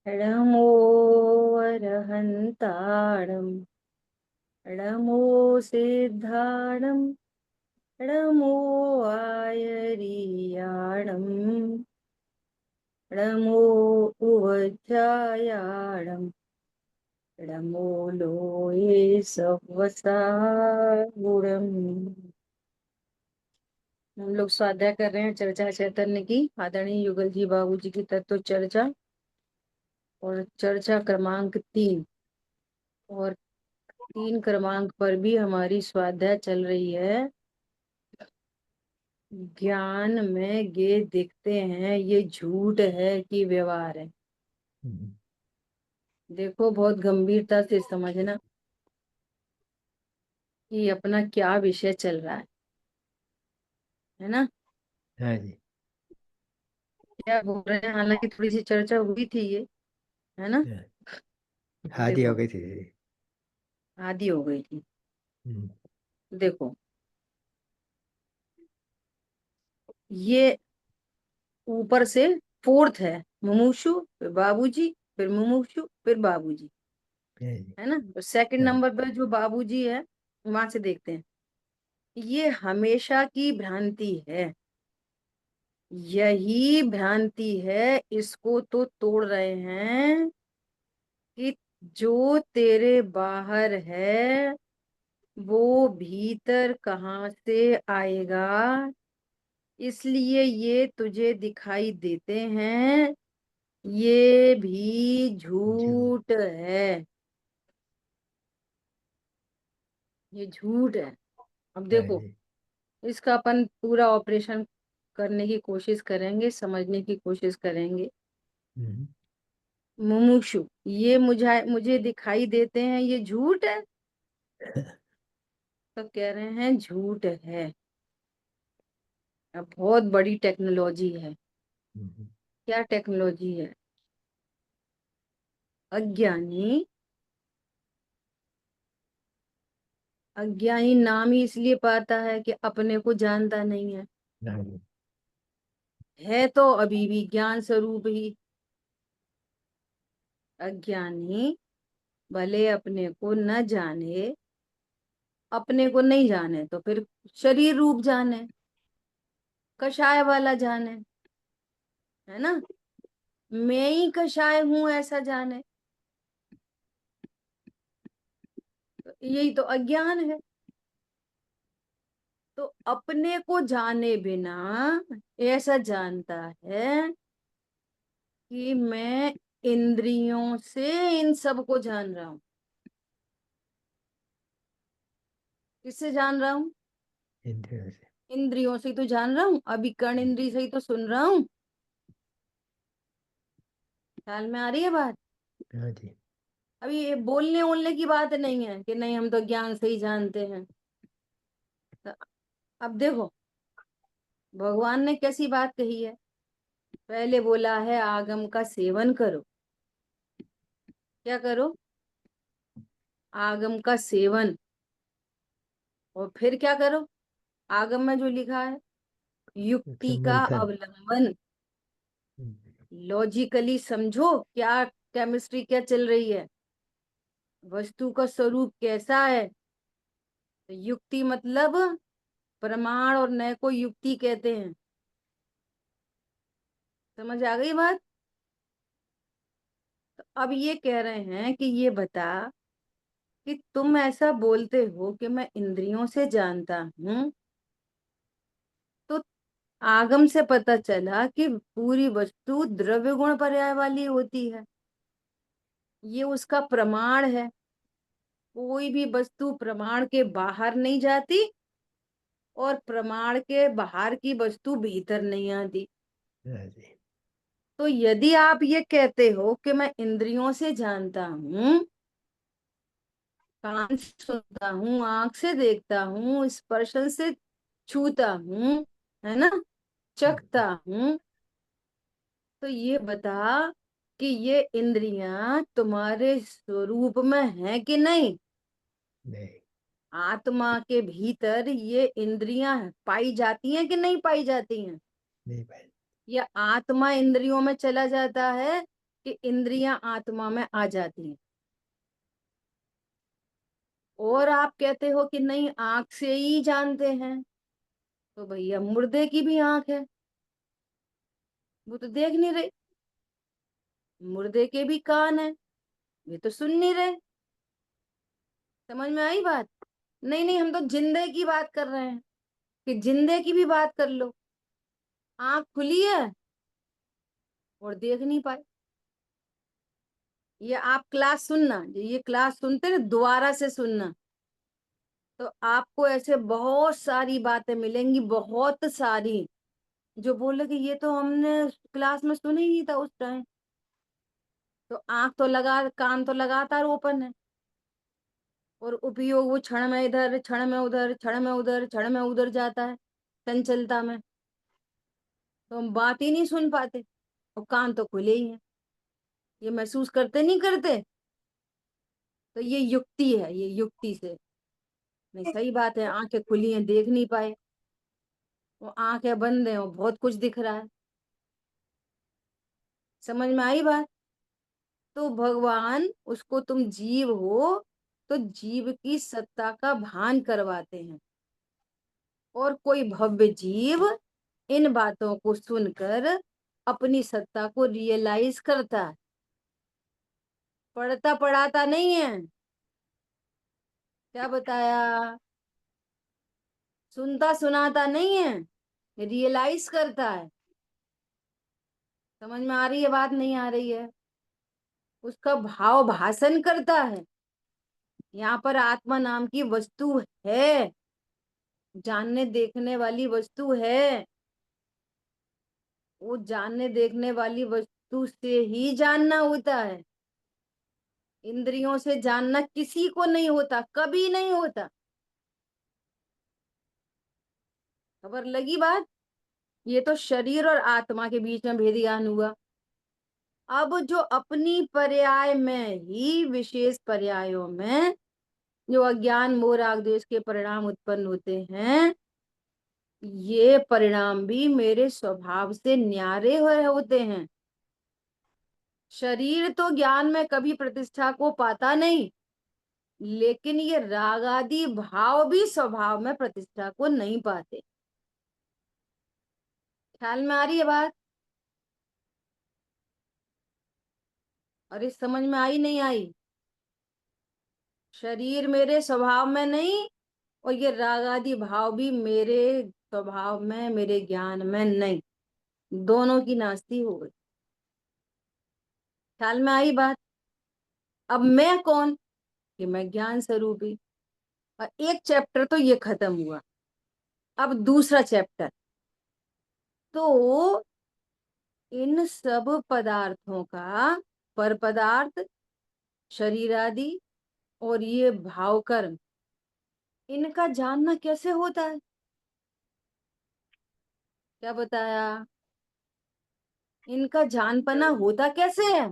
नमो अरहन्ताणं नमो सिद्धाणं नमो आयर्याणं नमो उवध्यायाणं नमो लोये सवसा गुणम्। हम लोग स्वाध्याय कर रहे हैं चर्चा चैतन्य की, आदरणीय युगल जी बाबू जी की तत्व चर्चा, और चर्चा क्रमांक 3। और 3 क्रमांक पर भी हमारी स्वाध्याय चल रही है। ज्ञान में ये दिखते हैं, ये झूठ है कि व्यवहार है। हम्म। देखो, बहुत गंभीरता से समझना कि अपना क्या विषय चल रहा है ना। हाँ जी। क्या बोल रहे हैं, हालांकि थोड़ी सी चर्चा हुई थी ये, है ना। हाँ, हादी हो देखो, गई थी दीदी। आधी हो गई थी। हम्म। देखो, ये ऊपर से फोर्थ है, मुमुक्षु फिर बाबूजी, फिर मुमुक्षु फिर बाबूजी, हाँ जी। है ना। तो सेकंड हाँ। नंबर पर जो बाबूजी है, वहां से देखते हैं। ये हमेशा की भ्रांति है, यही भ्रांति है, इसको तो तोड़ रहे हैं कि जो तेरे बाहर है वो भीतर कहाँ से आएगा। इसलिए ये तुझे दिखाई देते हैं, ये भी जो। झूठ है, ये झूठ है। अब हाँ देखो, जी। इसका अपन पूरा ऑपरेशन करने की कोशिश करेंगे, समझने की कोशिश करेंगे। हम्म। मुमुक्षु, ये मुझे मुझे दिखाई देते हैं, ये झूठ है। तो कह रहे हैं झूठ है। अब बहुत बड़ी टेक्नोलॉजी है। हम्म। क्या टेक्नोलॉजी है? अज्ञानी, अज्ञानी नाम ही इसलिए पाता है कि अपने को जानता नहीं है। हाँ जी। है तो अभी भी ज्ञान स्वरूप ही। अज्ञानी भले अपने को न जाने, अपने को नहीं जाने तो फिर शरीर रूप जाने, कषाय वाला जाने, है ना। मैं ही कषाय हूं ऐसा जाने, तो यही तो अज्ञान है। तो अपने को जाने बिना ऐसा जानता है कि मैं इंद्रियों से इन सब को जान रहा हूं। किससे जान रहा हूं? इंद्रियों से। इंद्रियों से ही तो जान रहा हूं, अभी कर्ण इंद्रिय से ही तो सुन रहा हूं। ख्याल में आ रही है बात? हाँ जी। अभी ये बोलने बोलने की बात नहीं है कि नहीं हम तो ज्ञान से ही जानते हैं। तो अब देखो, भगवान ने कैसी बात कही है। पहले बोला है आगम का सेवन करो। क्या करो? आगम का सेवन। और फिर क्या करो? आगम में जो लिखा है, युक्ति का समंथन। अवलंबन। हम्म। लॉजिकली समझो क्या केमिस्ट्री क्या चल रही है, वस्तु का स्वरूप कैसा है। तो युक्ति मतलब प्रमाण, और नय को युक्ति कहते हैं। समझ आ गई बात? तो अब ये कह रहे हैं कि ये बता कि तुम ऐसा बोलते हो कि मैं इंद्रियों से जानता हूं, तो आगम से पता चला कि पूरी वस्तु द्रव्य गुण पर्याय वाली होती है, ये उसका प्रमाण है। कोई भी वस्तु प्रमाण के बाहर नहीं जाती, और प्रमाण के बाहर की वस्तु भीतर नहीं आती। हाँ जी। तो यदि आप ये कहते हो कि मैं इंद्रियों से जानता हूं, कान से सुनता हूँ, आंख से देखता हूँ, स्पर्शन से छूता हूँ, है ना, चखता हूँ, तो ये बता कि ये इंद्रियां तुम्हारे स्वरूप में है कि नहीं। नहीं। आत्मा के भीतर ये इंद्रियां पाई जाती हैं कि नहीं पाई जाती हैं? नहीं भाई। या आत्मा इंद्रियों में चला जाता है कि इंद्रियां आत्मा में आ जाती हैं। और आप कहते हो कि नहीं, आंख से ही जानते हैं। तो भैया मुर्दे की भी आंख है, वो तो देख नहीं रहे। मुर्दे के भी कान है, वे तो सुन नहीं रहे। समझ में आई बात? नहीं नहीं, हम तो जिंदे की बात कर रहे हैं, कि जिंदे की भी बात कर लो। आंख खुली है और देख नहीं पाए। ये आप क्लास सुनना, ये क्लास सुनते ना, दोबारा से सुनना, तो आपको ऐसे बहुत सारी बातें मिलेंगी, बहुत सारी, जो बोले कि ये तो हमने क्लास में सुना ही नहीं था उस टाइम। तो आंख तो लगा, कान तो लगातार ओपन है, और उपयोग वो क्षण में इधर, क्षण में उधर, क्षण में उधर, क्षण में उधर जाता है, चंचलता में। तो हम बात ही नहीं सुन पाते, और कान तो खुले ही हैं। ये महसूस करते नहीं करते? तो ये युक्ति है, ये युक्ति से। नहीं, सही बात है, आंखें खुली हैं, देख नहीं पाए। वो आंखें बंद है और बहुत कुछ दिख रहा है। समझ में आई बात? तो भगवान, उसको तुम जीव हो, तो जीव की सत्ता का भान करवाते हैं। और कोई भव्य जीव इन बातों को सुनकर अपनी सत्ता को रियलाइज करता है। पढ़ता पढ़ाता नहीं है। क्या बताया? सुनता सुनाता नहीं है, रियलाइज करता है। समझ में आ रही है बात, नहीं आ रही है? उसका भाव भाषण करता है। यहाँ पर आत्मा नाम की वस्तु है, जानने देखने वाली वस्तु है। वो जानने देखने वाली वस्तु से ही जानना होता है। इंद्रियों से जानना किसी को नहीं होता, कभी नहीं होता। खबर लगी बात? ये तो शरीर और आत्मा के बीच में भेद ज्ञान हुआ। अब जो अपनी पर्याय में ही विशेष पर्यायों में जो अज्ञान मोह राग द्वेष के परिणाम उत्पन्न होते हैं, ये परिणाम भी मेरे स्वभाव से न्यारे हुए होते हैं। शरीर तो ज्ञान में कभी प्रतिष्ठा को पाता नहीं, लेकिन ये राग आदि भाव भी स्वभाव में प्रतिष्ठा को नहीं पाते। ख्याल में आ रही है बात? अरे समझ में आई नहीं आई? शरीर मेरे स्वभाव में नहीं, और ये राग आदि भाव भी मेरे स्वभाव में, मेरे ज्ञान में नहीं। दोनों की नास्ती हो गई। ख्याल में आई बात? अब मैं कौन? कि मैं ज्ञान स्वरूपी। और एक चैप्टर तो ये खत्म हुआ। अब दूसरा चैप्टर। तो इन सब पदार्थों का, पर पदार्थ, शरीर आदि, और ये भाव कर्म, इनका जानना कैसे होता है? क्या बताया? इनका जानपना होता कैसे है?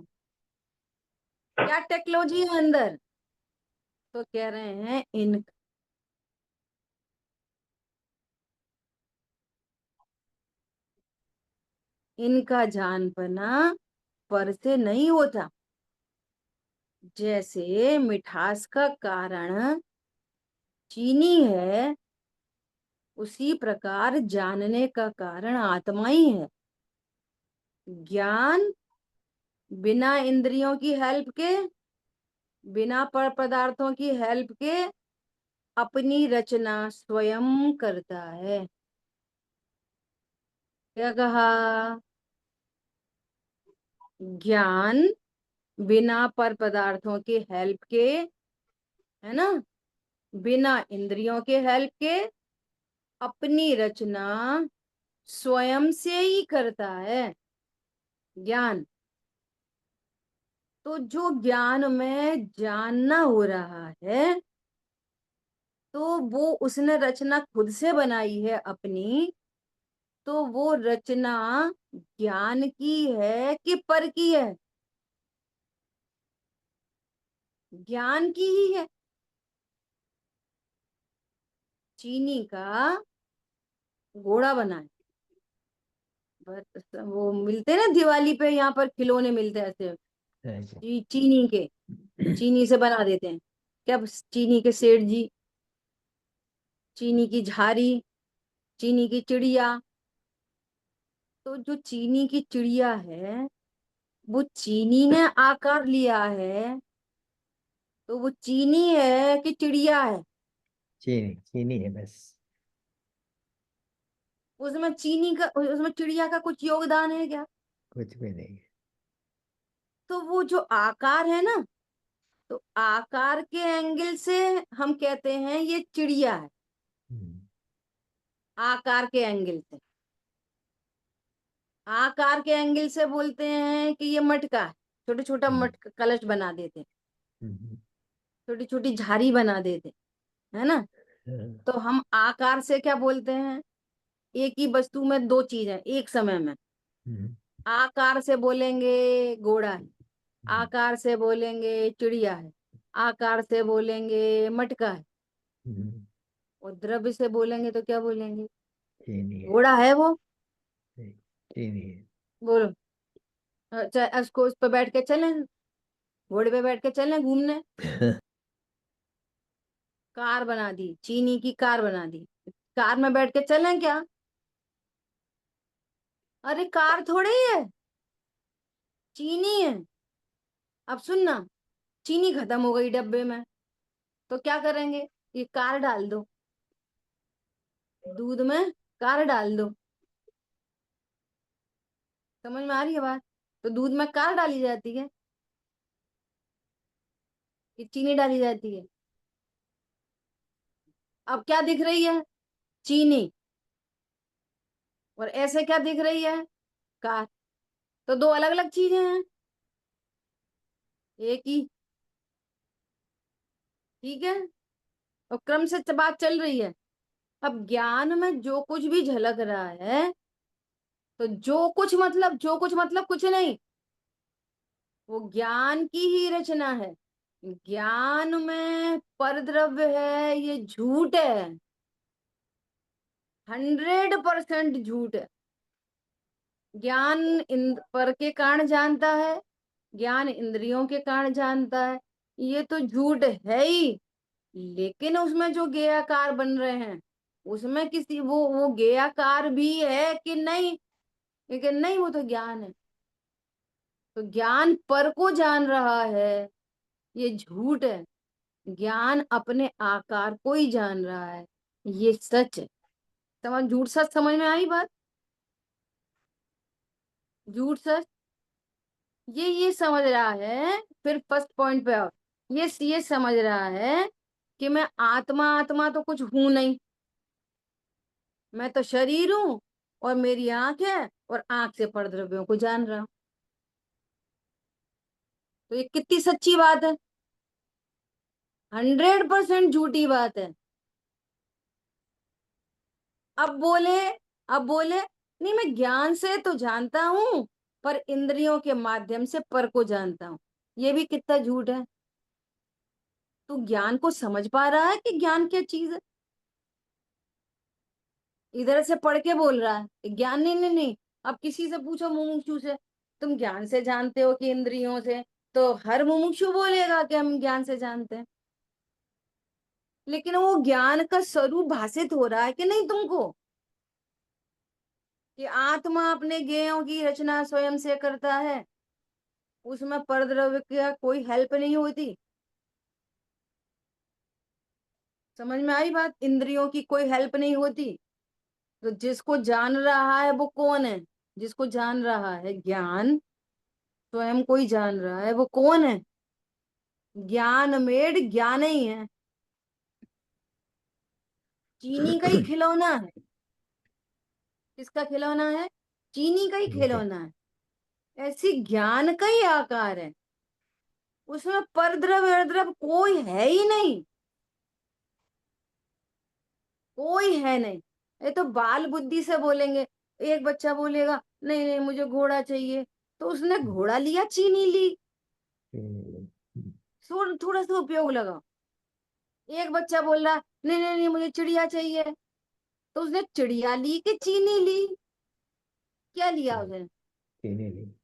क्या टेक्नोलॉजी है अंदर? तो कह रहे हैं इनका जानपना पर से नहीं होता। जैसे मिठास का कारण चीनी है, उसी प्रकार जानने का कारण आत्मा ही है। ज्ञान बिना इंद्रियों की हेल्प के, बिना पर पदार्थों की हेल्प के अपनी रचना स्वयं करता है। क्या कहा? ज्ञान बिना पर पदार्थों के हेल्प के, है ना, बिना इंद्रियों के हेल्प के अपनी रचना स्वयं से ही करता है। ज्ञान, तो जो ज्ञान में जानना हो रहा है, तो वो उसने रचना खुद से बनाई है अपनी। तो वो रचना ज्ञान की है कि पर की है? ज्ञान की ही है। चीनी का घोड़ा बनाए, बस वो मिलते हैं ना दिवाली पे, यहाँ पर खिलौने मिलते हैं ऐसे, हाँ जी। चीनी के, चीनी से बना देते हैं। क्या चीनी के सेठ जी, चीनी की झारी, चीनी की चिड़िया। तो जो चीनी की चिड़िया है, वो चीनी ने आकार लिया है, तो वो चीनी है कि चिड़िया है? चीनी चीनी है बस। उसमें चीनी का, उसमें चिड़िया का कुछ योगदान है क्या? कुछ भी नहीं है। तो वो जो आकार है ना, तो आकार के एंगल से हम कहते हैं ये चिड़िया है, हम्म, आकार के एंगल से। आकार के एंगल से बोलते हैं कि ये मटका है, छोटा छोटा हम्म, मटका कलश बना देते हैं, हम्म, छोटी छोटी झारी बना देते हैं, है ना? हाँ, तो हम आकार से क्या बोलते हैं? एक ही वस्तु में दो चीजें एक समय में, हम्म, आकार से बोलेंगे घोड़ा है, हम्म, आकार से बोलेंगे चिड़िया है, आकार से बोलेंगे मटका है, हम्म, और द्रव्य से बोलेंगे तो क्या बोलेंगे? चीनी है। घोड़ा है वो। नहीं, चीनी है। बोलो। अच्छा, उसको उस पे बैठ के चलें, घोड़े पे बैठ के चलें घूमने? कार बना दी, चीनी की कार बना दी, कार में बैठ के चलें क्या? अरे कार थोड़े ही है, चीनी है। अब सुनना, चीनी खत्म हो गई डब्बे में, तो क्या करेंगे? ये कार डाल दो, दूध में कार डाल दो। समझ में आ रही है बात? तो दूध में कार डाली जाती है कि चीनी डाली जाती है? अब क्या दिख रही है? चीनी। और ऐसे क्या दिख रही है? कार। तो दो अलग अलग चीजें हैं, एक ही। ठीक है, और क्रम से बात चल रही है। अब ज्ञान में जो कुछ भी झलक रहा है, तो जो कुछ मतलब कुछ नहीं, वो ज्ञान की ही रचना है। ज्ञान में परद्रव्य है, ये झूठ है, 100% झूठ है। ज्ञान पर के कारण जानता है, ज्ञान इंद्रियों के कारण जानता है, ये तो झूठ है ही। लेकिन उसमें जो गेयाकार बन रहे हैं, उसमें किसी वो गेयाकार भी है कि नहीं? लेकिन नहीं, वो तो ज्ञान है। तो ज्ञान पर को जान रहा है, ये झूठ है। ज्ञान अपने आकार को ही जान रहा है, ये सच है। समझ, झूठ सच समझ में आई बात? झूठ सच, ये समझ रहा है। फिर फर्स्ट पॉइंट पे आओ। ये समझ रहा है कि मैं आत्मा, आत्मा तो कुछ हूं नहीं, मैं तो शरीर हूं, और मेरी आंख है, और आंख से परद्रव्यों को जान रहा हूं। तो ये कितनी सच्ची बात है? 100% झूठी बात है। अब बोले, अब बोले नहीं, मैं ज्ञान से तो जानता हूं, पर इंद्रियों के माध्यम से पर को जानता हूं। ये भी कितना झूठ है। तू ज्ञान को समझ पा रहा है कि ज्ञान क्या चीज है? इधर से पढ़ के बोल रहा है ज्ञान, नहीं नहीं नहीं। अब किसी से पूछो मुमुक्षु से, तुम ज्ञान से जानते हो कि इंद्रियों से? तो हर मुमुक्षु बोलेगा कि हम ज्ञान से जानते हैं। लेकिन वो ज्ञान का स्वरूप भाषित हो रहा है कि नहीं तुमको, कि आत्मा अपने ज्ञेयों की रचना स्वयं से करता है, उसमें परद्रव्य का कोई हेल्प नहीं होती? समझ में आई बात? इंद्रियों की कोई हेल्प नहीं होती। तो जिसको जान रहा है वो कौन है? जिसको जान रहा है ज्ञान, स्वयं कोई जान रहा है, वो कौन है? ज्ञान मेड ज्ञान ही है, चीनी का ही खिलौना है। किसका खिलौना है? चीनी का ही ठीक है। खिलौना है। ऐसी ज्ञान का ही आकार है, उसमें परद्रव्य अद्रव्य कोई है ही नहीं, कोई है नहीं। ये तो बाल बुद्धि से बोलेंगे। एक बच्चा बोलेगा नहीं नहीं मुझे घोड़ा चाहिए, तो उसने घोड़ा लिया, चीनी ली, हम्म, थोड़ा सा उपयोग लगा। एक बच्चा बोल रहा नहीं नहीं नहीं मुझे चिड़िया चाहिए, तो उसने चिड़िया ली कि चीनी ली? क्या लिया हम्म, उसने? चीनी ली।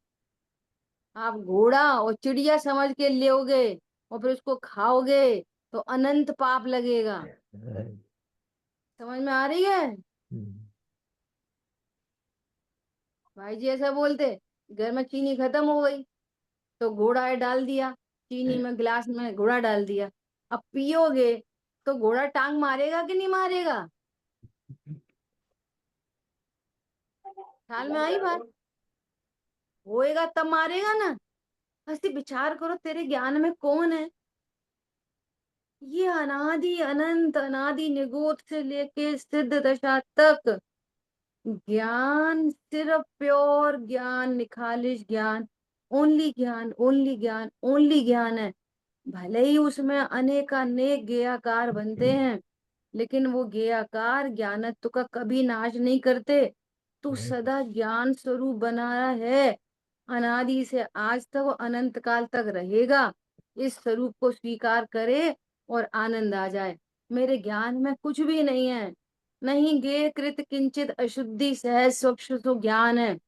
आप घोड़ा और चिड़िया समझ के लोगे और फिर उसको खाओगे तो अनंत पाप लगेगा। हाँ, समझ में आ रही है? हम्म, भाई जी ऐसा बोलते, घर में चीनी खत्म हो गई तो घोड़ा है डाल दिया, चीनी में गिलास में घोड़ा डाल दिया। अब पियोगे तो घोड़ा टांग मारेगा कि नहीं मारेगा? ख्याल में आई बात? होएगा तब मारेगा ना। ऐसे विचार करो, तेरे ज्ञान में कौन है? ये अनादि अनंत अनादि निगोद से लेके सिद्ध दशा तक ज्ञान, सिर्फ प्योर ज्ञान, निखालिश ज्ञान, ओनली ज्ञान, ओनली ज्ञान, ओनली ज्ञान है। भले ही उसमें अनेकानेक गेयाकार बनते हैं, लेकिन वो गेयाकार ज्ञानत्व का कभी नाश नहीं करते। तू हाँ, सदा ज्ञान स्वरूप बना है, अनादि से आज तक वो अनंत काल तक रहेगा। इस स्वरूप को स्वीकार करे और आनंद आ जाए। मेरे ज्ञान में कुछ भी नहीं है, नहीं गे कृत किंचित अशुद्धि, सहज स्वच्छ तो ज्ञान है।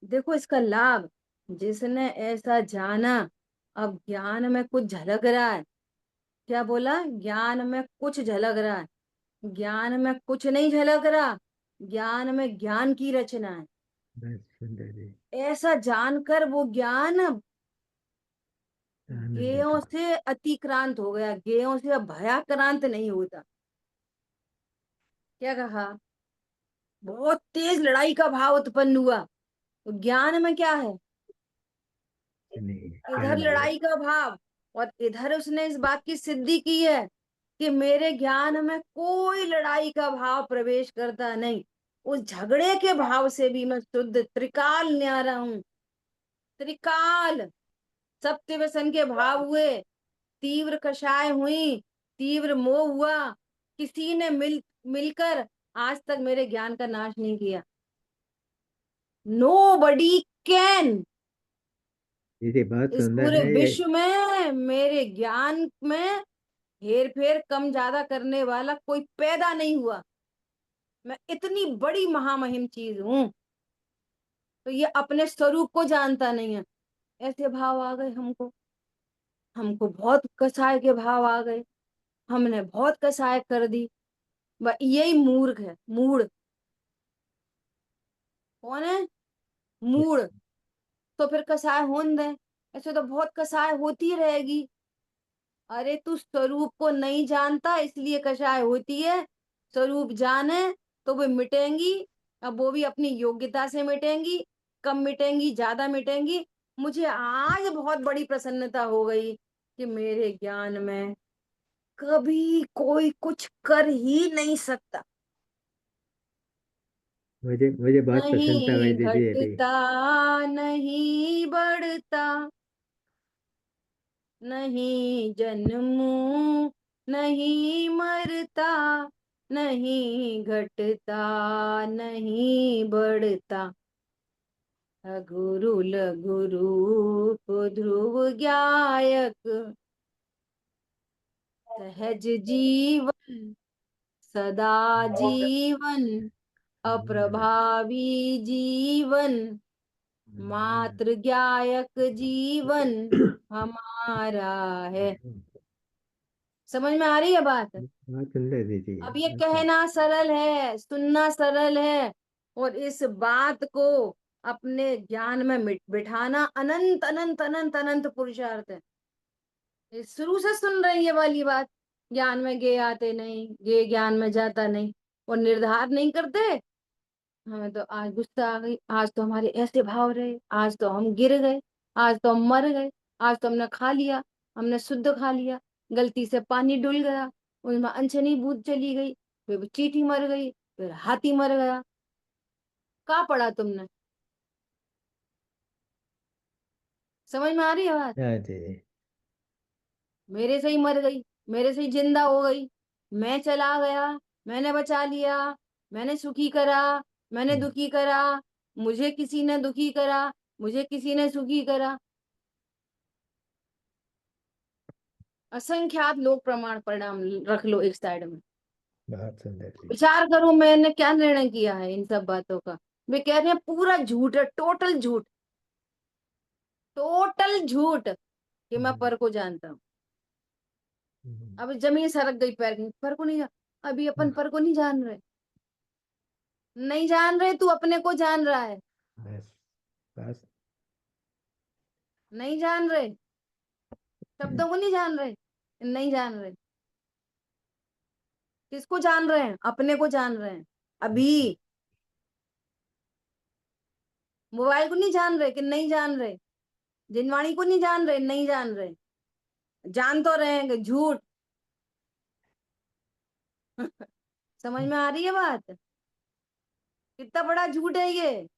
देखो इसका लाभ, जिसने ऐसा जाना। अब ज्ञान में कुछ झलक रहा है। क्या बोला? ज्ञान में कुछ झलक रहा है। ज्ञान में कुछ नहीं झलक रहा, ज्ञान में ज्ञान की रचना है। बस सुंदर जी। ऐसा जानकर वो ज्ञान आनंदित गेयों हो। से अतिक्रांत हो गया, गेयों से अब भयाक्रांत नहीं होता। क्या कहा? बहुत तेज लड़ाई का भाव उत्पन्न हुआ। तो ज्ञान में क्या है? नहीं, इधर ज्ञान है। लड़ाई का भाव, और इधर उसने इस बात की सिद्धि की है कि मेरे ज्ञान में कोई लड़ाई का भाव प्रवेश करता नहीं। उस झगड़े के भाव से भी मैं शुद्ध त्रिकाल न्यारा हूं। त्रिकाल सप्त व्यसन के भाव हुए, तीव्र कषाय हुई, तीव्र मोह हुआ, किसी ने मिलकर आज तक मेरे ज्ञान का नाश नहीं किया। Nobody can. दीदी बहुत इस सुंदर पूरे है ये। विश्व में मेरे ज्ञान में हेर फेर कम ज्यादा करने वाला कोई पैदा नहीं हुआ। मैं इतनी बड़ी महामहिम चीज हूं। तो ये अपने स्वरूप को जानता नहीं है। ऐसे भाव आ गए हमको, हमको बहुत कसाय के भाव आ गए, हमने बहुत कसाय कर दी। यही मूर्ख है, मूड। कौन है? मूड। तो फिर कसाय होने दे, ऐसे तो बहुत कसाय होती रहेगी। अरे तू स्वरूप को नहीं जानता इसलिए कषाय होती है। स्वरूप जाने तो वो मिटेंगी। अब वो भी अपनी योग्यता से मिटेंगी, कम मिटेंगी ज्यादा मिटेंगी। मुझे आज बहुत बड़ी प्रसन्नता हो गई कि मेरे ज्ञान में कभी कोई कुछ कर ही नहीं सकता। मुझे मुझे बहुत प्रसन्नता हुई नहीं दीदी अभी। घटता, नहीं बढ़ता, नहीं जन्मू, नहीं मरता, नहीं घटता, नहीं बढ़ता। गुरु लघु रूप ध्रुव ज्ञायक, सहज जीवन, सदा जीवन, अप्रभावी जीवन, मात्र ज्ञायक जीवन हमारा है। समझ में आ रही है बात? बहुत सुंदर दीदी, अब ये बहुत सुंदर। कहना सरल है, सुनना सरल है, और इस बात को अपने ज्ञान में बिठाना अनंत अनंत अनंत अनंत पुरुषार्थ है। ये शुरू से सुन रहे हैं ये वाली बात। ज्ञान में गे आते नहीं, गे ज्ञान में जाता नहीं, और निर्धार नहीं करते। हमें तो आज गुस्सा आ गई, आज तो हमारे ऐसे भाव रहे, आज तो हम गिर गए, आज तो हम मर गए, आज तो हमने खा लिया, हमने शुद्ध खा लिया, गलती से पानी डुल गया, उसमें अनचनी बूंद चली गई, फिर वो चींटी मर गई, फिर हाथी मर गया। कहाँ पढ़ा तुमने? समझ में आ रही है बात? हाँ दीदी। मेरे से ही मर गई, मेरे से ही जिंदा हो गई, मैं चला गया, मैंने बचा लिया, मैंने सुखी करा, मैंने हम्म, दुखी करा, मुझे किसी ने दुखी करा, मुझे किसी ने सुखी करा। असंख्यात लोक प्रमाण परिणाम रख लो एक साइड में। बहुत सुंदर दीदी। विचार करो मैंने क्या निर्णय किया है इन सब बातों का। वे कह रहे हैं पूरा झूठ है, टोटल झूठ, टोटल झूठ कि मैं हम्म, पर को जानता हूँ। हम्म, अब जमीन सरक गई पैर की, पर को नहीं जान, अभी अपन पर को नहीं जान रहे, नहीं जान रहे, तू अपने को जान रहा है, बस बस। नहीं जान रहे, शब्दों को नहीं जान रहे, नहीं जान रहे, किसको जान रहे हैं, अपने को जान रहे हैं अभी। मोबाइल को नहीं जान रहे कि नहीं जान रहे, जिनवाणी को नहीं जान रहे, नहीं जान रहे, जान तो रहे हैं कि झूठ। समझ में आ रही है बात, कितना बड़ा झूठ है ये।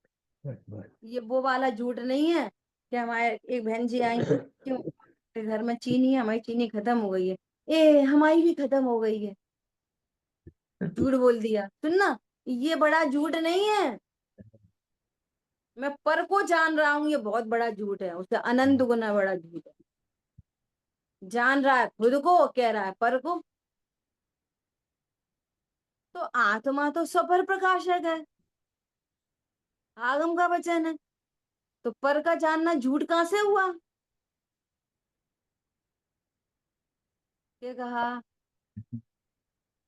बस बस। ये वो वाला झूठ नहीं है कि हमारे एक बहन जी आई, क्यों हमारे घर में चीनी है, हमारी चीनी खत्म हो गई है, ए हमारी भी खत्म हो गई है, झूठ बोल दिया, सुनना, ये बड़ा झूठ नहीं है। मैं पर को जान रहा हूं, ये बहुत बड़ा झूठ है, उससे अनंत गुना बड़ा झूठ है। जान रहा है खुद को, कह रहा है पर को। तो आत्मा तो स्वपर प्रकाशक है, आगम का वचन है, तो पर का जानना झूठ कहाँ से हुआ। क्या कहा,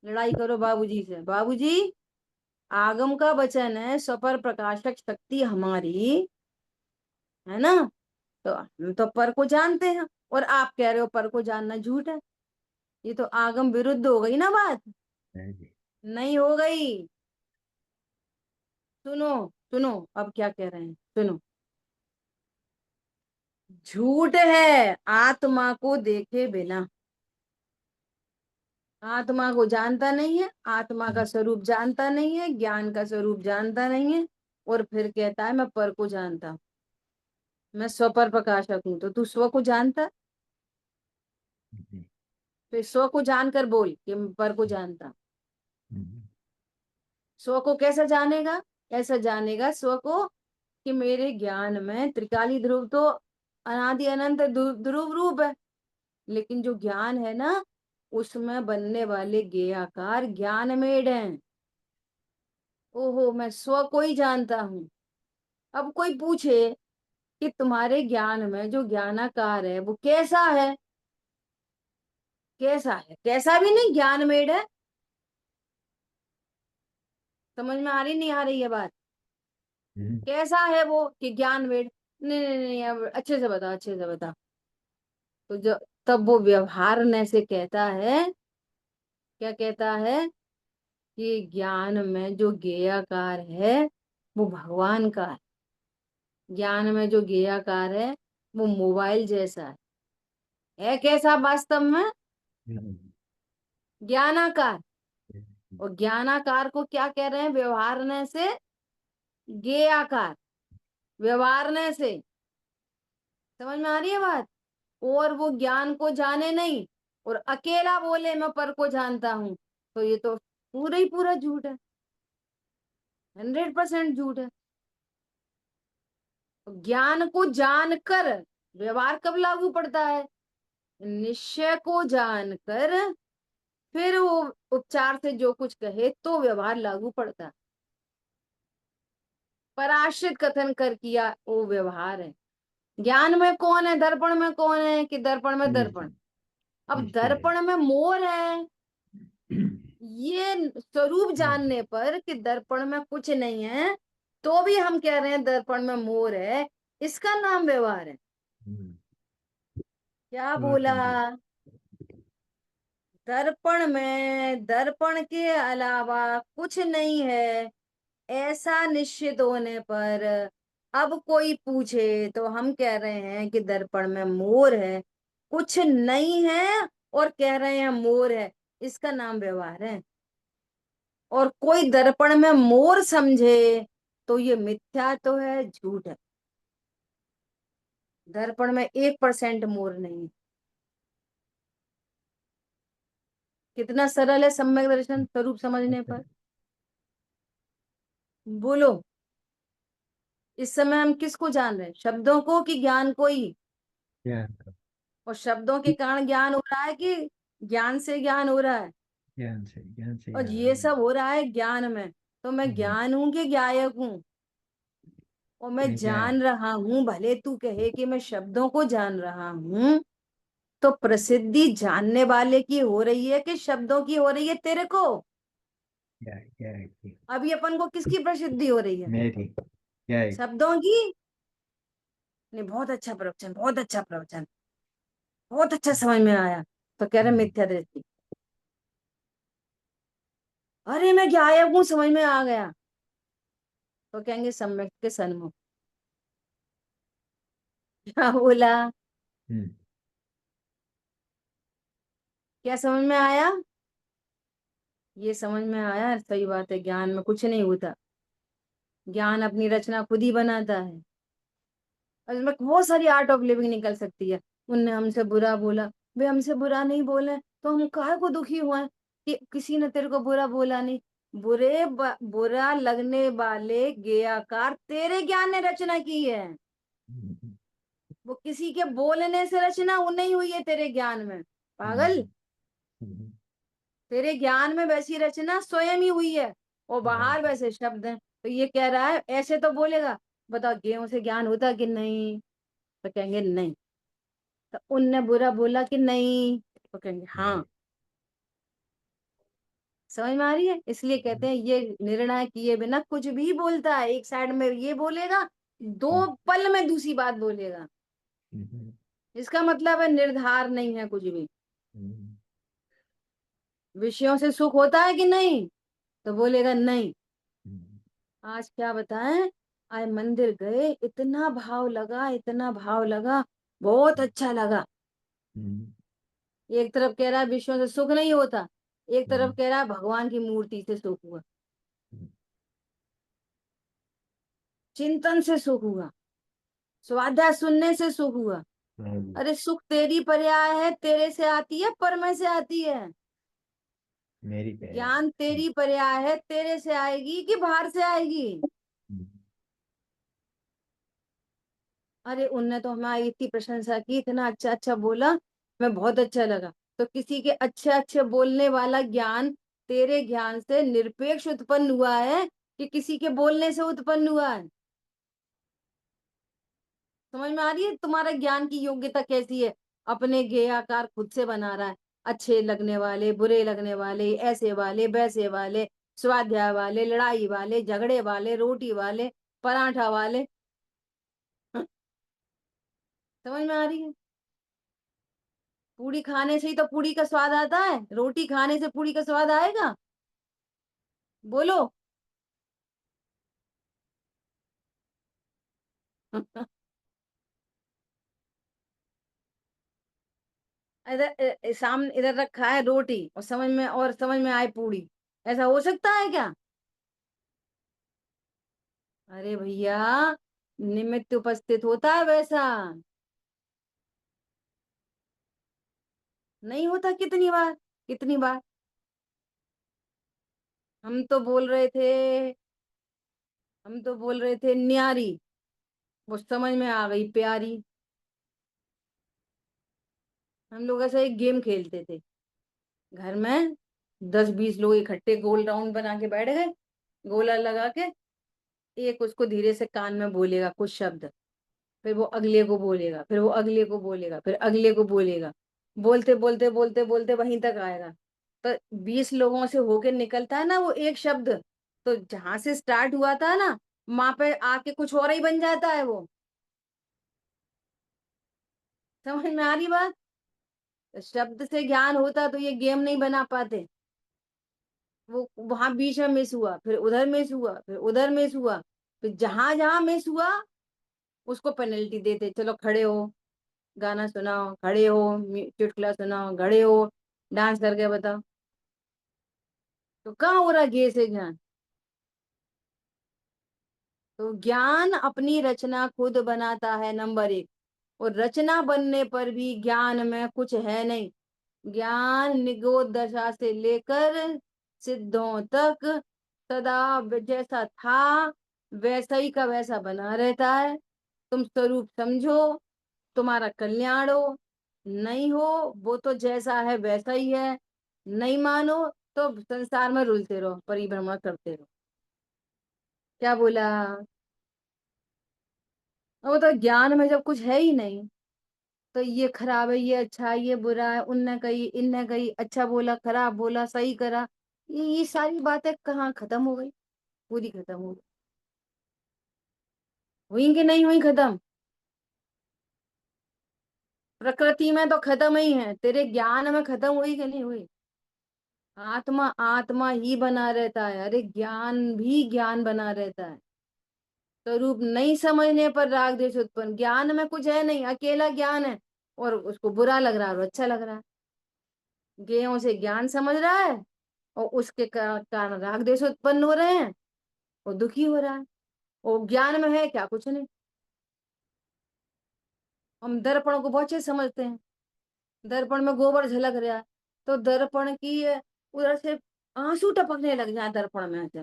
लड़ाई करो बाबूजी से, बाबूजी आगम का वचन है स्वपर प्रकाशक शक्ति हमारी, है ना, तो हम तो पर को जानते हैं, और आप कह रहे हो पर को जानना झूठ है, ये तो आगम विरुद्ध हो गई ना बात, है जी। नहीं हो गई। सुनो, सुनो, अब क्या कह रहे हैं, सुनो, झूठ है आत्मा को देखे बिना, आत्मा को जानता नहीं है, आत्मा का स्वरूप जानता नहीं है, ज्ञान का स्वरूप जानता नहीं है, और फिर कहता है मैं पर को जानता हूं, मैं स्व पर प्रकाशक हूं, तो तू स्व को जानता है? जी। फिर स्व को जानकर बोल कि मैं पर को जानता हूं। हम्म, स्व को कैसा जानेगा, ऐसा जानेगा स्व को कि मेरे ज्ञान में त्रिकाली ध्रुव तो अनादि अनंत ध्रुव रूप है, लेकिन जो ज्ञान है ना, उसमें बनने वाले ज्ञेयाकार ज्ञानमेढ़ हैं। ओहो, मैं स्व को ही जानता हूँ। अब कोई पूछे कि तुम्हारे ज्ञान में जो ज्ञानाकार है वो कैसा है, कैसा है, कैसा भी नहीं, ज्ञानमेढ़ है। समझ में आ रही नहीं आ रही है बात, हम्म, कैसा है वो कि ज्ञानमेढ़, नहीं नहीं नहीं, अब अच्छे से बता, अच्छे से बता। तो जो, तब वो व्यवहार से कहता है, क्या कहता है, कि ज्ञान में जो ज्ञेयाकार है वो भगवान का है, ज्ञान में जो ज्ञेयाकार है वो मोबाइल जैसा है कैसा वास्तव में, हम्म, ज्ञानाकार। और ज्ञानाकार को क्या कह रहे हैं, व्यवहारने से ज्ञेयाकार, व्यवहारने से। समझ में आ रही है बात, और वो ज्ञान को जाने नहीं, और अकेला बोले मैं पर को जानता हूं, तो ये तो पूरा ही पूरा झूठ है, 100% झूठ है। ज्ञान को जानकर व्यवहार कब लागू पड़ता है, निश्चय को जानकर, फिर वो उपचार से जो कुछ कहे तो व्यवहार लागू पड़ता है। पराश्रित कथन कर किया वो व्यवहार है। ज्ञान में कौन है, दर्पण में कौन है, कि दर्पण में निश्चय। दर्पण। अब निश्चय है। दर्पण में मोर है, ये स्वरूप जानने पर कि दर्पण में कुछ नहीं है, तो भी हम कह रहे हैं दर्पण में मोर है, इसका नाम व्यवहार है। हम्म, क्या बात बोला, समझी। दर्पण में दर्पण के अलावा कुछ नहीं है, ऐसा निश्चित होने पर अब कोई पूछे तो हम कह रहे हैं कि दर्पण में मोर है, कुछ नहीं है और कह रहे हैं मोर है, इसका नाम व्यवहार है। और कोई दर्पण में मोर समझे तो ये मिथ्या तो है, झूठ है। दर्पण में 1% मोर नहीं है। कितना सरल है सम्यक दर्शन स्वरूप समझने पर, बोलो। इस समय हम किसको जान रहे हैं, शब्दों को कि ज्ञान को ही। ज्ञान का। और शब्दों के कारण ज्ञान हो रहा है कि ज्ञान से ज्ञान हो रहा है, ज्ञान से और ज्ञान आ रहा ये है। सब हो रहा है ज्ञान में। तो मैं हम्म, ज्ञान हूं कि ज्ञायक हूं, और मैं ये क्या है? जान रहा हूं, भले तू कहे कि मैं शब्दों को जान रहा हूं, तो प्रसिद्धि जानने वाले की हो रही है कि शब्दों की हो रही है तेरे को? क्या है ये? अभी अपन को किसकी प्रसिद्धि हो रही है? मेरी क्या है? शब्दों की। नहीं, बहुत अच्छा प्रवचन, बहुत अच्छा प्रवचन, बहुत अच्छा समझ में आया। तो कह रहे हम्म, मिथ्या दृष्टि। अरे मैं गायब हूँ, समझ में आ गया। तो कहेंगे सम्यक के सन्मुख। क्या बोला? हम्म, क्या समझ में आया? ये समझ में आया, सही बात है, ज्ञान में कुछ नहीं होता। ज्ञान अपनी रचना खुद ही बनाता है। और इसमें बहुत सारी आर्ट ऑफ लिविंग निकल सकती है। उनने हमसे बुरा बोला, वे हमसे बुरा नहीं बोले तो हम काहे को दुखी हुए कि किसी ने तेरे को बुरा बोला नहीं? बुरा लगने वाले गेयकार तेरे ज्ञान ने रचना की है। हम्म, वो किसी के बोलने से रचना वो नहीं हुई है तेरे ज्ञान में, पागल। हम्म, हम्म, तेरे ज्ञान में वैसी रचना स्वयं ही हुई है, और हाँ, बाहर वैसे शब्द हैं। तो ये कह रहा है ऐसे तो बोलेगा, बताओ गेहूं से ज्ञान होता कि नहीं? तो कहेंगे नहीं। तो उनने बुरा बोला कि नहीं? तो कहेंगे नहीं, हाँ। समझ में आ रही है? इसलिए कहते हैं ये निर्णय किए बिना कुछ भी बोलता है, एक साइड में ये बोलेगा, दो हम्म, पल में दूसरी बात बोलेगा। हम्म, इसका मतलब है निर्धार नहीं है कुछ भी। हम्म, विषयों से सुख होता है कि नहीं? तो बोलेगा नहीं। हम्म, आज क्या बताएं, आज मंदिर गए, इतना भाव लगा, इतना भाव लगा, बहुत अच्छा लगा। हम्म, एक तरफ कह रहा है विषयों से सुख नहीं होता, एक तरफ हम्म, कह रहा है भगवान की मूर्ति से सुख हुआ, चिंतन से सुख हुआ, स्वाध्याय सुनने से सुख हुआ। हम्म, अरे सुख तेरी पर्याय है, तेरे से आती है, परमे से आती है। मेरी पे है। ज्ञान तेरी पर्याय है, तेरे से आएगी कि बाहर से आएगी? हम्म, अरे उनने तो हमारी इतनी प्रशंसा की, इतना अच्छा अच्छा बोला, मैं बहुत अच्छा लगा। तो किसी के अच्छे अच्छे बोलने वाला ज्ञान तेरे ज्ञान से निरपेक्ष उत्पन्न हुआ है कि किसी के बोलने से उत्पन्न हुआ है? समझ में आ रही है तुम्हारा ज्ञान की योग्यता कैसी है? अपने ज्ञेय आकार खुद से बना रहा है, अच्छे लगने वाले, बुरे लगने वाले, ऐसे वाले, वैसे वाले, स्वाध्याय वाले, लड़ाई वाले, झगड़े वाले, रोटी वाले, पराठा वाले। समझ में आ रही है? पूड़ी खाने से ही तो पूड़ी का स्वाद आता है, रोटी खाने से पूड़ी का स्वाद आएगा? बोलो। इधर सामने इधर रखा है रोटी, और समझ में आए पूड़ी, ऐसा हो सकता है क्या? अरे भैया, निमित्त उपस्थित होता है वैसा, नहीं होता? कितनी बार, कितनी बार हम तो बोल रहे थे, हम तो बोल रहे थे न्यारी, वो समझ में आ गई प्यारी। हम लोग ऐसा एक गेम खेलते थे घर में, 10-20 लोग इकट्ठे गोल राउंड बना के बैठ गए, गोला लगा के, एक उसको धीरे से कान में बोलेगा कुछ शब्द, फिर वो अगले को बोलेगा, फिर वो अगले को बोलेगा, फिर अगले को बोलेगा, बोलते बोलते बोलते बोलते वहीं तक आएगा। तो 20 लोगों से होके निकलता है ना वो एक शब्द, तो जहां से स्टार्ट हुआ था ना, वहां पे आके कुछ और ही बन जाता है वो। समझ में आ रही बात? शब्द से ज्ञान होता तो ये गेम नहीं बना पाते। वो वहां बीच में मिस हुआ, फिर उधर मिस हुआ, फिर उधर मिस हुआ, फिर जहां जहां मिस हुआ उसको पेनल्टी देते, चलो खड़े हो, गाना सुनाओ, खड़े हो, चुटकुला सुनाओ, खड़े हो, डांस करके बताओ। तो कहाँ हो रहा गे से ज्ञान? तो ज्ञान अपनी रचना खुद बनाता है, नंबर एक। और रचना बनने पर भी ज्ञान में कुछ है नहीं। ज्ञान निगोद दशा से लेकर सिद्धों तक सदा जैसा था वैसा ही का वैसा बना रहता है। तुम स्वरूप समझो, तुम्हारा कल्याण हो, नहीं हो वो तो जैसा है वैसा ही है, नहीं मानो तो संसार में रुलते रहो, परिभ्रमण करते रहो। क्या बोला? वो तो ज्ञान में जब कुछ है ही नहीं, तो ये खराब है, ये अच्छा है, ये बुरा है, उनने कही इनने कही, अच्छा बोला खराब बोला सही करा, ये सारी बातें कहाँ खत्म हो गई? पूरी खत्म हो गई। हुई कि नहीं हुई खत्म? प्रकृति में तो खत्म ही है, तेरे ज्ञान में खत्म हुई कि नहीं हुई? आत्मा आत्मा ही बना रहता है, अरे ज्ञान भी ज्ञान बना रहता है। स्वरूप नहीं समझने पर राग द्वेष उत्पन्न, ज्ञान में कुछ है नहीं, अकेला ज्ञान है, और उसको बुरा लग रहा है और अच्छा लग रहा है। ज्ञेयों से ज्ञान समझ रहा है, और उसके कारण राग द्वेष उत्पन्न हो रहे हैं, और दुखी हो रहा है। और ज्ञान में है क्या? कुछ नहीं। हम दर्पण को बहुत अच्छे से समझते हैं, दर्पण में गोबर झलक रहा है, तो दर्पण की उधर से आंसू टपकने लग जाए, दर्पण में से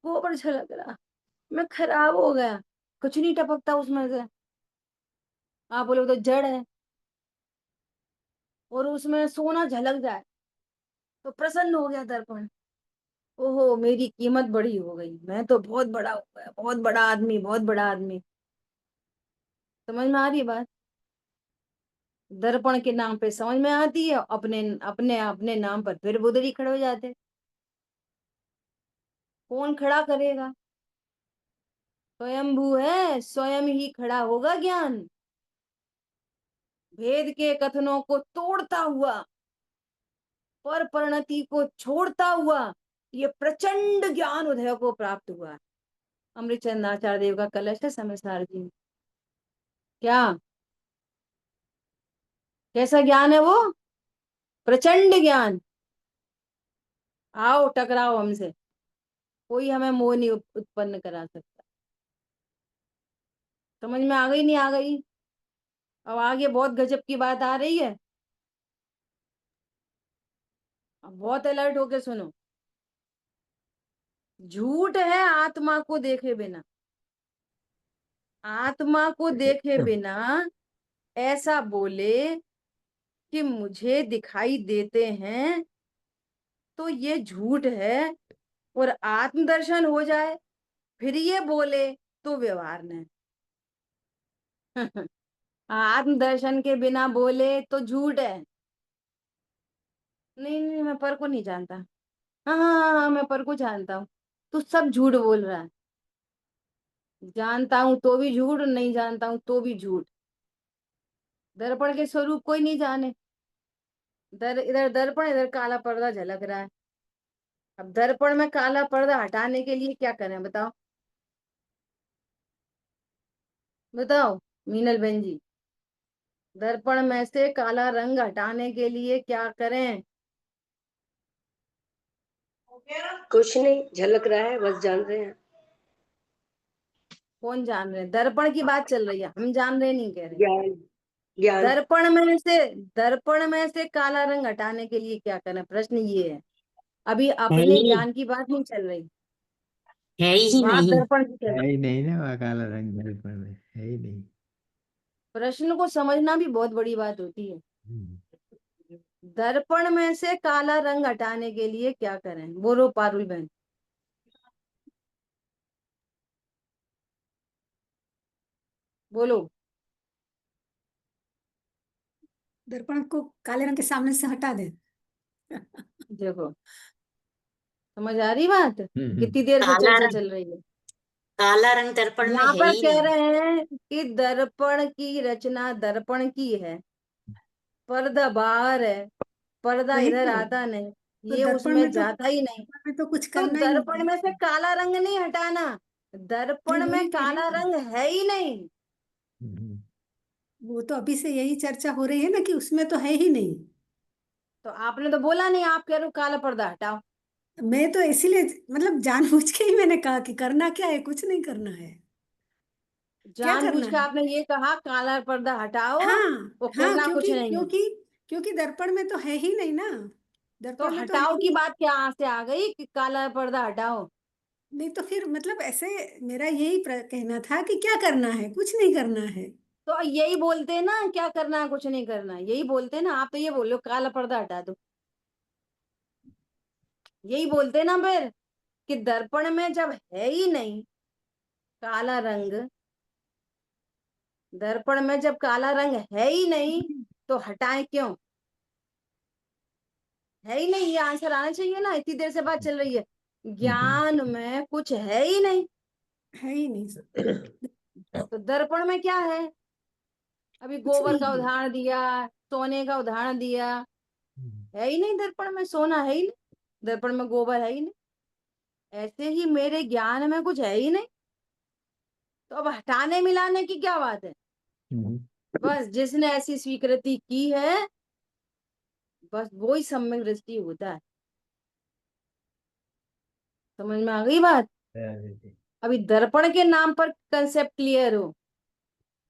गोबर झलक रहा, मैं खराब हो गया, कुछ नहीं टपकता उसमें से। आप बोले वो तो जड़ है, और उसमें सोना झलक जाए तो प्रसन्न हो गया दर्पण। ओहो, मेरी कीमत बड़ी हो गई, मैं तो बहुत बड़ा हो गया, बहुत बड़ा आदमी, बहुत बड़ा आदमी। समझ में आ रही है बात? दर्पण के नाम पे समझ में आती है, अपने अपने अपने नाम पर फिर बुदरी खड़े हो जाते। कौन खड़ा करेगा? स्वयंभू है, स्वयं ही खड़ा होगा ज्ञान, भेद के कथनों को तोड़ता हुआ, पर परिणति को छोड़ता हुआ, ये प्रचंड ज्ञान उदय को प्राप्त हुआ। अमृतचंद आचार्य देव का कलश है समझदार जी। क्या? कैसा ज्ञान है वो? प्रचंड ज्ञान। आओ टकराओ हमसे, कोई हमें मोह नहीं उत्पन्न करा सकता। समझ में आ गई नहीं आ गई? अब आगे बहुत गजब की बात आ रही है, अब बहुत अलर्ट होके सुनो। झूठ है आत्मा को देखे बिना, आत्मा को देखे बिना ऐसा बोले कि मुझे दिखाई देते हैं, तो ये झूठ है। और आत्मदर्शन हो जाए फिर ये बोले, तो व्यवहार नहीं। आत्मदर्शन के बिना बोले तो झूठ है। नहीं नहीं, मैं पर को नहीं जानता। हाँ हाँ हाँ हाँ, मैं पर को जानता हूँ। तू सब झूठ बोल रहा है, जानता हूं तो भी झूठ, नहीं जानता हूं तो भी झूठ। दर्पण के स्वरूप कोई नहीं जाने। इधर दर्पण, इधर काला पर्दा झलक रहा है। अब दर्पण में काला पर्दा हटाने के लिए क्या करें बताओ? बताओ मीनल बहन जी, दर्पण में से काला रंग हटाने के लिए क्या करें? कुछ नहीं, झलक रहा है, बस जान रहे हैं। कौन जान रहे? दर्पण की बात चल रही है, हम जान रहे नहीं कह रहे। ज्ञान। ज्ञान। दर्पण में से, दर्पण में से काला रंग हटाने के लिए क्या करें, प्रश्न ये है। अभी है अपने ही नहीं। ज्ञान की बात नहीं चल रही, है ही बात नहीं। दर्पण की चल है रही। ही नहीं ना, वहाँ काला रंग मेरे पर में है ही नहीं। प्रश्न को समझना भी बहुत बड़ी बात होती है। हम्म। दर्पण में से काला रंग हटाने के लिए क्या करें? बोलो पारुल बहन, बोलो। दर्पण को काले रंग के सामने से हटा दे। देखो, समझ आ रही बात? हम्म। कितनी देर से काला चर्चा रंग, चल रही है। काला रंग दर्पण में यहाँ है पर ही कह नहीं। रहे हैं कि दर्पण की रचना दर्पण की है, पर्दा बाहर है, पर्दा वही इधर तो। आता नहीं, तो ये दर्पण उसमें में तो, जाता ही नहीं। दर्पण में तो कुछ तो करना ही नहीं दर्पण है। में से काला रंग नहीं हटाना, नहीं, दर्पण में वही कह रही काला हूँ। रंग है ही नहीं। हम्म। वो तो अभी से यही चर्चा हो रही है ना कि उसमें तो है ही नहीं। तो आपने तो बोला नहीं, आप कह रहे हो काला पर्दा हटाओ। मैं तो इसीलिए, मतलब जानबूझ के ही मैंने कहा कि करना क्या है, कुछ नहीं करना है। क्या जानबूझ करना के है? आपने ये कहा काला पर्दा हटाओ, हाँ। वो हाँ, करना कुछ क्योंकि नहीं है। क्योंकि क्योंकि दर्पण में तो है ही नहीं ना। तो दर्पण में तो है हटाओ ही की नहीं। बात क्या से आ गई कि काला पर्दा हटाओ? नहीं तो फिर मतलब ऐसे, मेरा यही कहना था कि क्या करना है, कुछ नहीं करना है। तो यही बोलते हैं ना, क्या करना है कुछ नहीं करना है, यही बोलते हैं ना। आप तो ये बोल रहे हो काला पर्दा हटा दो, यही बोलते हैं ना फिर, कि दर्पण में जब है ही नहीं काला रंग, दर्पण में जब काला रंग है ही नहीं तो हटाएं क्यों? है ही नहीं, ये आंसर आना चाहिए ना, इतनी देर से बात चल रही है। ज्ञान में कुछ है ही नहीं, है ही नहीं सर, तो दर्पण में क्या है? अभी कुछ गोबर नहीं का है। उदाहरण दिया, सोने का उदाहरण दिया, है ही नहीं दर्पण में, सोना है ही नहीं, दर्पण में गोबर है ही नहीं। ऐसे ही मेरे ज्ञान में कुछ है ही नहीं, तो अब हटाने मिलाने की क्या बात है? बस जिसने ऐसी स्वीकृति की है, बस वो ही सम्यक दृष्टि होता है। समझ में आ गई बात? अभी दर्पण के नाम पर कंसेप्ट क्लियर हो।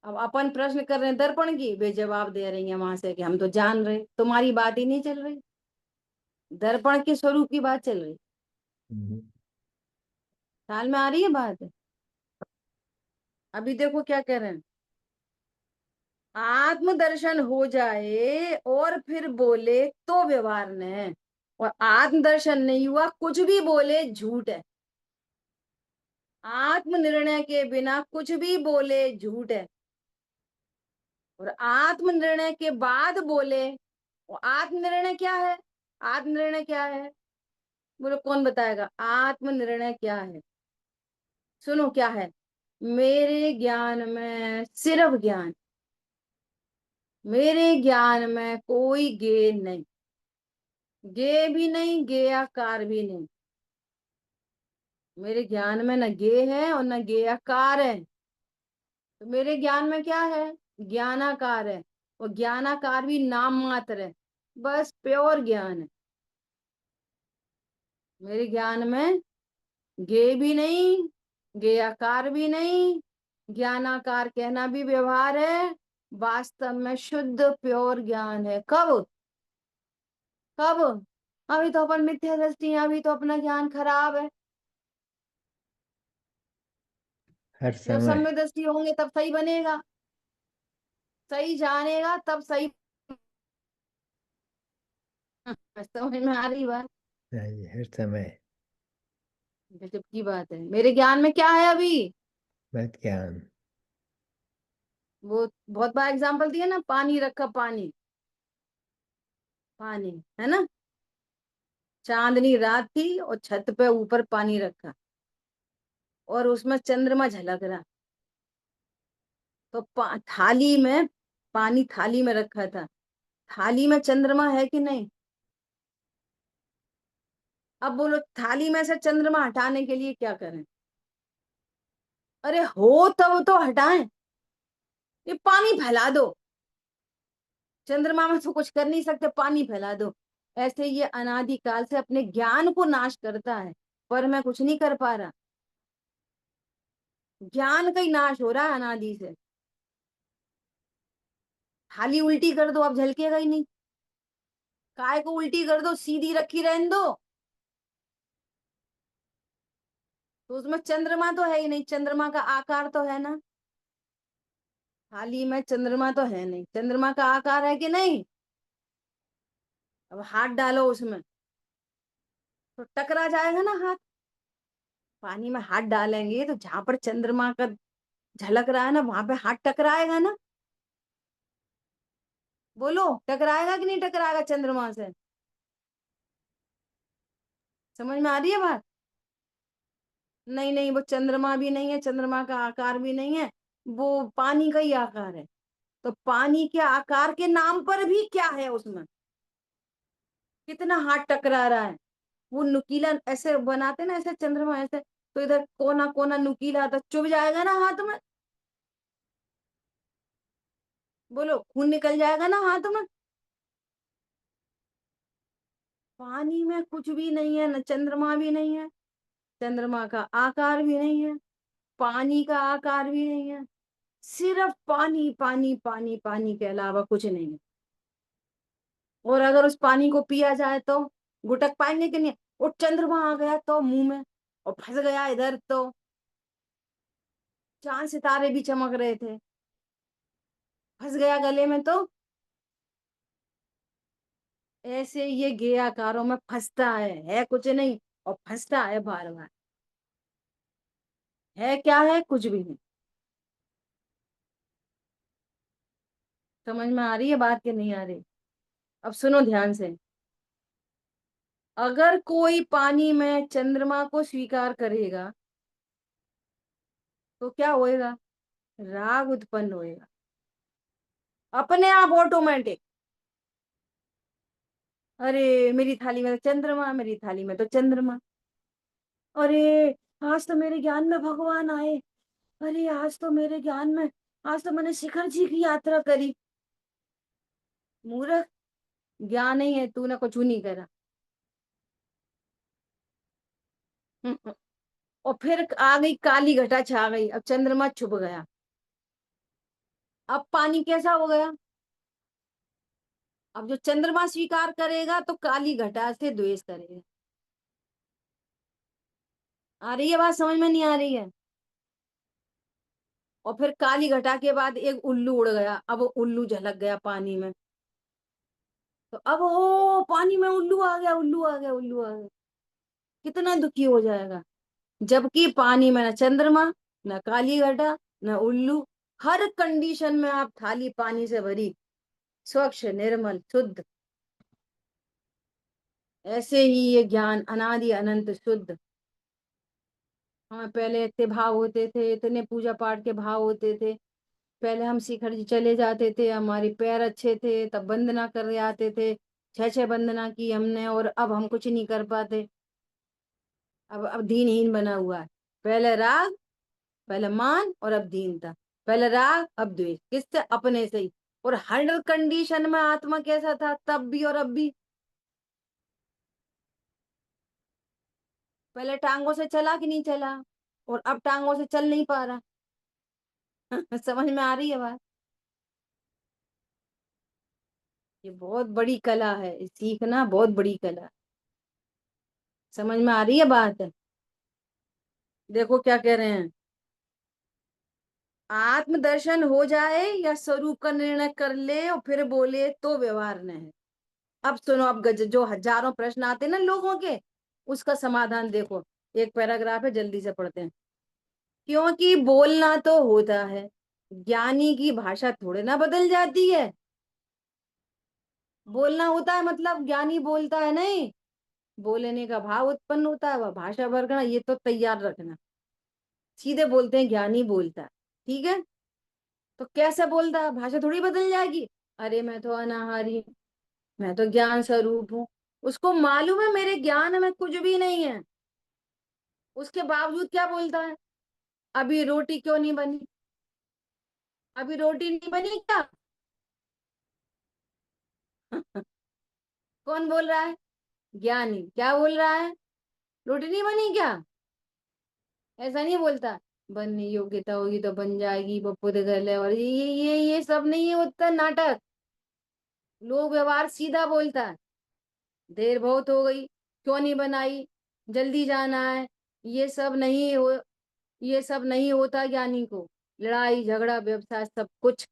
अब अपन प्रश्न कर रहे हैं दर्पण की, वे जवाब दे रही है वहां से कि हम तो जान रहे, तुम्हारी बात ही नहीं चल रही, दर्पण के स्वरूप की बात चल रही। ख्याल में आ रही है बात? अभी देखो क्या कह रहे हैं, आत्मदर्शन हो जाए और फिर बोले तो व्यवहार न, और आत्मदर्शन नहीं हुआ कुछ भी बोले झूठ है। आत्मनिर्णय के बिना कुछ भी बोले झूठ है, और आत्मनिर्णय के बाद बोले, और आत्मनिर्णय क्या है? आत्मनिर्णय क्या है? बोलो कौन बताएगा आत्मनिर्णय क्या है? सुनो क्या है, मेरे ज्ञान में सिर्फ ज्ञान, मेरे ज्ञान में कोई गे नहीं, गे भी नहीं गेयाकार भी नहीं, मेरे ज्ञान में न गे है और न गेयाकार है। तो मेरे ज्ञान में क्या है? ज्ञानाकार है, और ज्ञानाकार भी नाम मात्र है, बस प्योर ज्ञान है। मेरे ज्ञान में गे भी नहीं, गेयाकार भी नहीं, ज्ञानाकार कहना भी व्यवहार है, वास्तव में शुद्ध प्योर ज्ञान है। कब? कब? अभी तो अपन मिथ्या दृष्टि है, अभी तो अपना ज्ञान खराब है। हर जब समय। सम्य दृष्टि होंगे तब सही बनेगा, सही जानेगा तब सही। समझ में आ रही बात? हर समय। गजब की बात है। मेरे ज्ञान में क्या है अभी? मत ज्ञान। वो बहुत बार एग्जाम्पल दिया ना, पानी रखा, पानी, पानी है ना, चांदनी रात थी और छत पे ऊपर पानी रखा और उसमें चंद्रमा झलक रहा, तो थाली में, पानी थाली में रखा था, थाली में चंद्रमा है कि नहीं? अब बोलो थाली में से चंद्रमा हटाने के लिए क्या करें? अरे हो तब तो हटाएं, ये पानी फैला दो, चंद्रमा में तो कुछ कर नहीं सकते, पानी फैला दो। ऐसे ये अनादिकाल से अपने ज्ञान को नाश करता है, पर मैं कुछ नहीं कर पा रहा, ज्ञान का ही नाश हो रहा है अनादि से। थाली उल्टी कर दो, अब झलकेगा ही नहीं, काय को उल्टी कर दो, सीधी रखी रहने दो, तो उसमें चंद्रमा तो है ही नहीं, चंद्रमा का आकार तो है ना, थाली में चंद्रमा तो है नहीं, चंद्रमा का आकार है कि नहीं? अब हाथ डालो उसमें तो टकरा जाएगा ना हाथ, पानी में हाथ डालेंगे तो जहां पर चंद्रमा का झलक रहा है ना वहां पे हाथ टकराएगा ना, बोलो टकराएगा कि नहीं टकराएगा चंद्रमा से? समझ में आ रही है बात? नहीं नहीं, वो चंद्रमा भी नहीं है, चंद्रमा का आकार भी नहीं है, वो पानी का ही आकार है। तो पानी के आकार के नाम पर भी क्या है उसमें, कितना हाथ टकरा रहा है, वो नुकीला ऐसे बनाते ना, ऐसे चंद्रमा ऐसे, तो इधर कोना कोना नुकीला तो चुभ जाएगा ना हाथ में, बोलो खून निकल जाएगा ना हाथ में। पानी में कुछ भी नहीं है, न चंद्रमा भी नहीं है, चंद्रमा का आकार भी नहीं है, पानी का आकार भी नहीं है, सिर्फ पानी पानी पानी पानी के अलावा कुछ नहीं है। और अगर उस पानी को पिया जाए तो गुटक पाएंगे कि नहीं? और चंद्रमा आ गया तो मुंह में, और फंस गया इधर तो चांद सितारे भी चमक रहे थे, फंस गया गले में तो ऐसे ये गे आकारों में फंसता है कुछ नहीं, और फंसता है बार बार, है क्या? है कुछ भी नहीं। समझ में आ रही है बात कि नहीं आ रही? अब सुनो ध्यान से। अगर कोई पानी में चंद्रमा को स्वीकार करेगा तो क्या होएगा? राग उत्पन्न होएगा, अपने आप, ऑटोमेटिक। अरे मेरी थाली में तो चंद्रमा, मेरी थाली में तो चंद्रमा। अरे आज तो मेरे ज्ञान में भगवान आए। अरे आज तो मेरे ज्ञान में, आज तो मैंने शिखर जी की यात्रा करी। मूर्ख, ज्ञान नहीं है, तूने कुछ नहीं करा। और फिर आ गई काली घटा, छा गई, अब चंद्रमा छुप गया। अब पानी कैसा हो गया? अब जो चंद्रमा स्वीकार करेगा तो काली घटा से द्वेष करेगा। आ रही है बात, समझ में नहीं आ रही है? और फिर काली घटा के बाद एक उल्लू उड़ गया, अब वो उल्लू झलक गया पानी में। तो अब ओ पानी में उल्लू आ गया, उल्लू आ गया, उल्लू आ गया। कितना दुखी हो जाएगा। जबकि पानी में न चंद्रमा, न काली घटा, न उल्लू। हर कंडीशन में आप थाली पानी से भरी, स्वच्छ, निर्मल, शुद्ध। ऐसे ही ये ज्ञान अनादि अनंत शुद्ध। हमें पहले इतने भाव होते थे, इतने पूजा पाठ के भाव होते थे। पहले हम शिखर जी चले जाते थे, हमारे पैर अच्छे थे, तब वंदना कर आते थे। छह छह वंदना की हमने, और अब हम कुछ नहीं कर पाते। अब दीनहीन बना हुआ है। पहले राग, पहले मान, और अब दीनता। पहले राग, अब द्वेष, किससे? अपने से ही। और हर कंडीशन में आत्मा कैसा था, तब भी और अब भी। पहले टांगों से चला कि नहीं चला, और अब टांगों से चल नहीं पा रहा। समझ में आ रही है बात? ये बहुत बड़ी कला है, सीखना बहुत बड़ी कला है। समझ में आ रही है बात? देखो क्या कह रहे हैं। आत्मदर्शन हो जाए या स्वरूप का निर्णय कर ले और फिर बोले तो व्यवहार न है। अब सुनो, अब जो हजारों प्रश्न आते हैं ना लोगों के, उसका समाधान देखो। एक पैराग्राफ है, जल्दी से पढ़ते हैं। क्योंकि बोलना तो होता है, ज्ञानी की भाषा थोड़े ना बदल जाती है। बोलना होता है मतलब ज्ञानी बोलता है नहीं, बोलने का भाव उत्पन्न होता है, वह भाषा वर्गना, ये तो तैयार रखना। सीधे बोलते हैं ज्ञानी बोलता है, ठीक है? तो कैसे बोलता है, भाषा थोड़ी बदल जाएगी। अरे मैं तो अनाहारी हूँ, मैं तो ज्ञान स्वरूप हूँ। उसको मालूम है मेरे ज्ञान में कुछ भी नहीं है, उसके बावजूद क्या बोलता है? अभी रोटी क्यों नहीं बनी? अभी रोटी नहीं बनी क्या? कौन बोल रहा है? ज्ञानी क्या बोल रहा है? रोटी नहीं बनी क्या? ऐसा नहीं बोलता। बनने योग्यता होगी तो बन जाएगी, पप्पू दे गले, और ये सब नहीं होता नाटक। लोग व्यवहार सीधा बोलता है। देर बहुत हो गई, क्यों नहीं बनाई, जल्दी जाना है। ये सब नहीं हो, ये सब नहीं होता ज्ञानी को। लड़ाई झगड़ा व्यवसाय सब कुछ,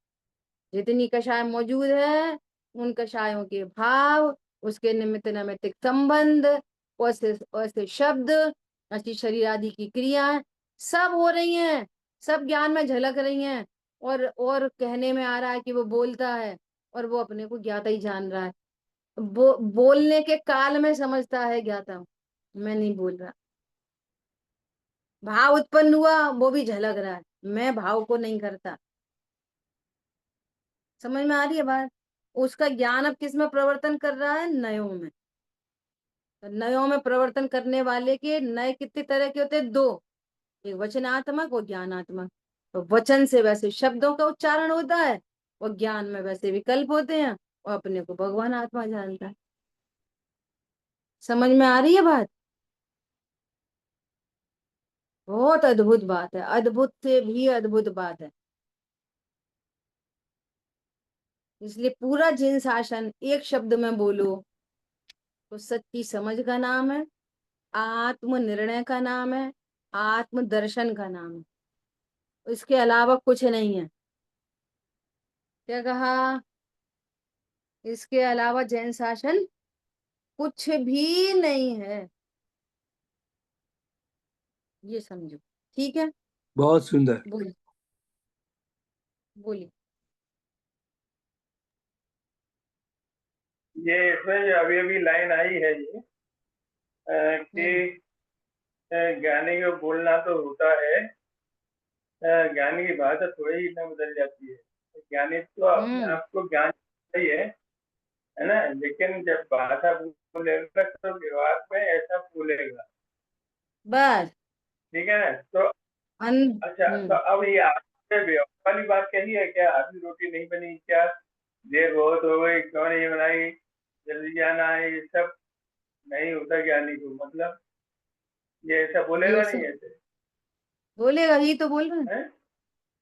जितनी कषाय मौजूद है, उन कषायों के भाव, उसके निमित्त नैमित्तिक संबंध, ऐसे ऐसे शब्द, ऐसी शरीर आदि की क्रियाएं सब हो रही हैं, सब ज्ञान में झलक रही हैं। और कहने में आ रहा है कि वो बोलता है, और वो अपने को ज्ञाता ही जान रहा है। बोलने के काल में समझता है ज्ञाता हूं, मैं नहीं बोल रहा। भाव उत्पन्न हुआ, वो भी झलक रहा है, मैं भाव को नहीं करता। समझ में आ रही है बात? उसका ज्ञान अब किस में प्रवर्तन कर रहा है? नयों में। तो नयों में प्रवर्तन करने वाले के नए कितने तरह के होते हैं? दो। एक वचनात्मक और ज्ञानात्मक। तो वचन से वैसे शब्दों का उच्चारण होता है, और ज्ञान में वैसे विकल्प होते हैं, और अपने को भगवान आत्मा जानता है। समझ में आ रही है बात? बहुत अद्भुत बात है, अद्भुत से भी अद्भुत बात है। इसलिए पूरा जिन शासन एक शब्द में बोलो तो सच्ची समझ का नाम है, आत्म निर्णय का नाम है, आत्म दर्शन का नाम है। इसके अलावा कुछ नहीं है। क्या कहा? इसके अलावा जैन शासन कुछ भी नहीं है, ये समझो। ठीक है? बहुत सुंदर। बोलिए, बोलिए। ये इसमें जो अभी अभी लाइन आई है ये कि ज्ञानी को बोलना तो होता है, ज्ञानी की भाषा थोड़ी ही ना बदल जाती है। ज्ञानी तो अपने आप को ज्ञान ही है ना, लेकिन जब भाषा बोलेगा तो व्यवहार में ऐसा बोलेगा। बस ठीक है ना? तो अच्छा, तो अब ये आपने व्यवहार वाली बात कही है क्या? अभी रोटी नहीं बनी क्या? देर बहुत हो गई, क्यों नहीं बनाई? जल्दी जाना है, ये सब नहीं होता ज्ञानी को। मतलब ये ऐसा बोलेगा ये नहीं सब ऐसे बोलेगा, ये तो बोल रहे हैं, है?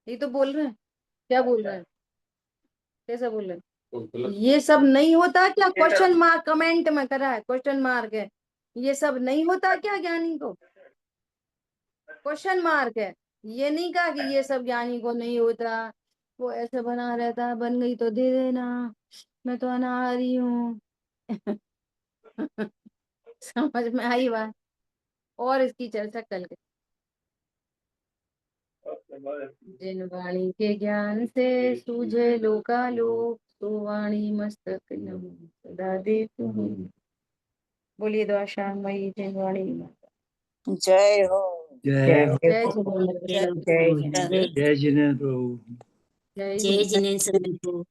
ये तो बोल रहे हैं। क्या बोल रहे अच्छा, हैं? कैसा बोल रहे हैं? ये सब नहीं होता क्या? ये सब क्वेश्चन मार्क कमेंट में करा है, क्वेश्चन मार्क है। ये सब नहीं होता क्या ज्ञानी को? क्वेश्चन मार्क है। ये नहीं कहा कि ये सब ज्ञानी को नहीं होता, वो ऐसे बना रहता, बन गई तो दे देना, मैं तो अनाड़ी हूँ। समझ में आई बात? और इसकी चर्चा कल के। जिन वाणी के ज्ञान से सूझे लोकालोक, तो वाणी मस्तक नमो सदा देतु हूँ। बोलिए द्वाशा मई जिन वाणी माता। जय हो। जय हो। जय जिनेन्द्र। जय जिनेन्द्र। जय जय जिनेन्द्र। जिनेन्द्र।